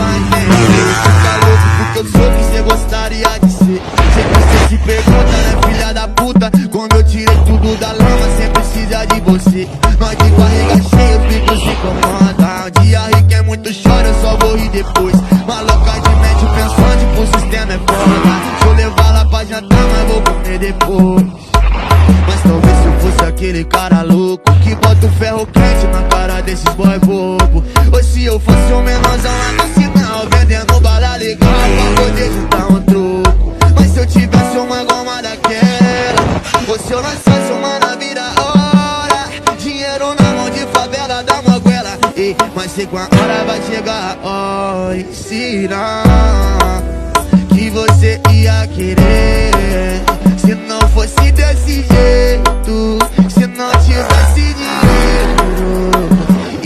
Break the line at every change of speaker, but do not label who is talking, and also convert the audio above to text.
vai entender. Fica louco porque eu sou o que cê gostaria de ser. Sei que cê se pergunta, né, filha da puta, como eu tirei tudo da lama sem precisar de você. Nós de barriga cheia, os bicos se comandam. Um dia rico é muito choro, eu só vou rir depois. Maloca de médio pensante, pro sistema é foda. Vou levar lá pra jantar, mas vou comer depois. Mas talvez se eu fosse aquele cara louco que bota o ferro quente na cara desses boy bobo. Ou se eu fosse um menorzão lá no sinal, vendendo bala legal pra poder juntar um troco. Mas se eu tivesse uma goma daquela, ou se eu lançasse uma na vira hora, dinheiro na mão de favela da moguela. Ei, mas sei com a hora vai chegar a hora. Será que você ia querer? Se não fosse desse jeito,